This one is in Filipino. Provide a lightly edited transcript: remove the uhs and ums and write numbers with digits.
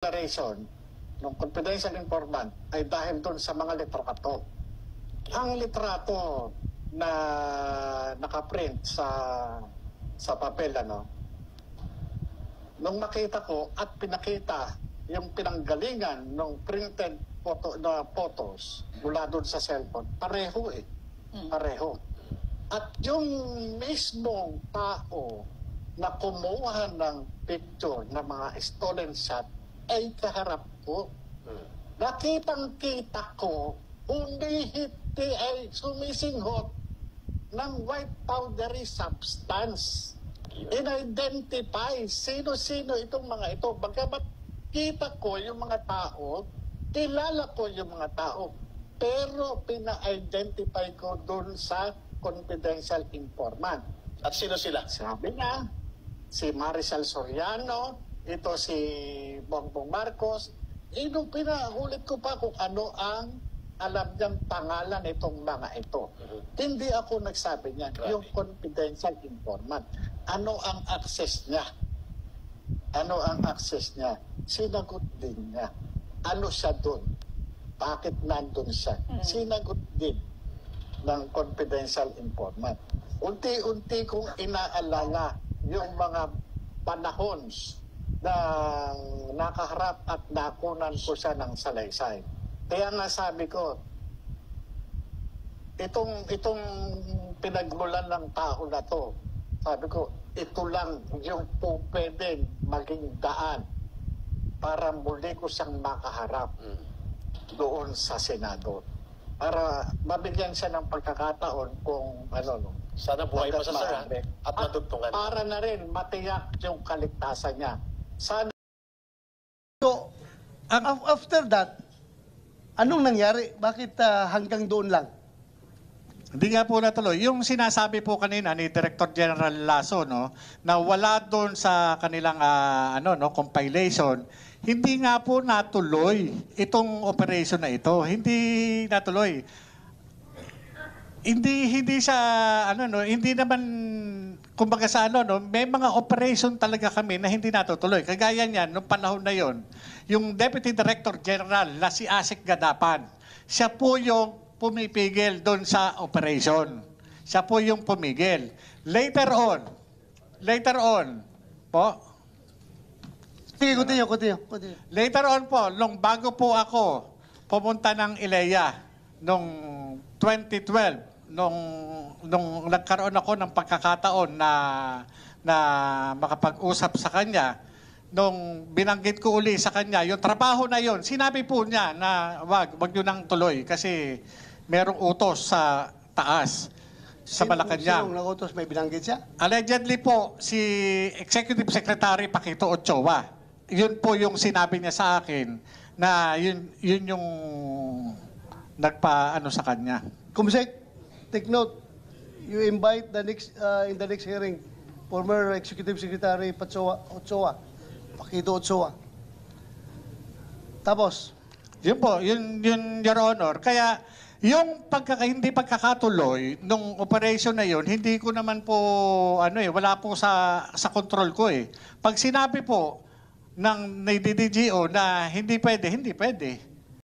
declaration ng confidential informant ay dahil doon sa mga litrato. Ang litrato na nakaprint sa papel, nung makita ko at pinakita yung pinanggalingan ng printed photos mula doon sa cellphone, pareho eh. Pareho. At yung mismong tao na kumuha ng picture ng mga stolen shot ay kaharap ko. Nakitang-kita ko, humihiti ay sumisinghot ng white powdery substance. In-identify sino-sino itong mga ito. Bagamat kita ko yung mga tao, kilala ko yung mga tao, pero pina-identify ko dun sa confidential informant. At sino sila? Sabi niya, si Maricel Soriano, ito si Bongbong Marcos. Nung pinahulit ko pa kung ano ang alam niyang pangalan itong mga ito. Hindi ako nagsabi niya, yung confidential informant. Ano ang access niya? Ano ang access niya? Sinagot din niya. Ano siya doon? Bakit nandun siya? Sinagot din ng confidential informant. Unti-unti kong inaalala yung mga panahon na nakaharap at nakunan ko siya ng salaysay. Kaya nga sabi ko, itong pinagmulan ng tao na to, sabi ko, ito lang yung po pwedeng maging daan para muli ko siyang makaharap doon sa Senado. Para mabigyan siya ng pagkakataon kung sana buhay pa sa sir at matugtungan. Para na rin matiyak yung kaligtasan niya. Sana. So, after that, anong nangyari? Bakit hanggang doon lang? Hindi nga po natuloy. Yung sinasabi po kanina ni Director General Lasso, na wala doon sa kanilang compilation, hindi nga po natuloy itong operation na ito. Hindi natuloy. Hindi sa hindi naman kumbaga sa may mga operation talaga kami na hindi natutuloy. Kagaya niyan nung panahon na yon, yung Deputy Director General na si Asik Gadapan, siya po yung pumipigil doon sa operation. Siya po yung pumigil. Later on po. Sige, continue. Later on po, bago po ako pumunta ng ILEA nung 2012, nung nagkaroon ako ng pagkakataon na makapag-usap sa kanya, nung binanggit ko uli sa kanya, yung trabaho na yon, sinabi po niya na wag yun nang tuloy kasi merong utos sa taas, sa Malacanang. Sinong nag-utos? May binanggit siya? Allegedly po, si Executive Secretary Paquito Ochoa. Yun po yung sinabi niya sa akin na yun yung nagpa sa kanya. Kumsek, take note. You invite the next in the next hearing former Executive Secretary Ochoa. Paquito Ochoa. Tapos, Yun po, yun Your Honor. Kaya yung hindi pagkakatuloy nung operation na yun, hindi ko naman po wala po sa control ko eh. Pag sinabi po ng DDGO na hindi pwede, hindi pwede.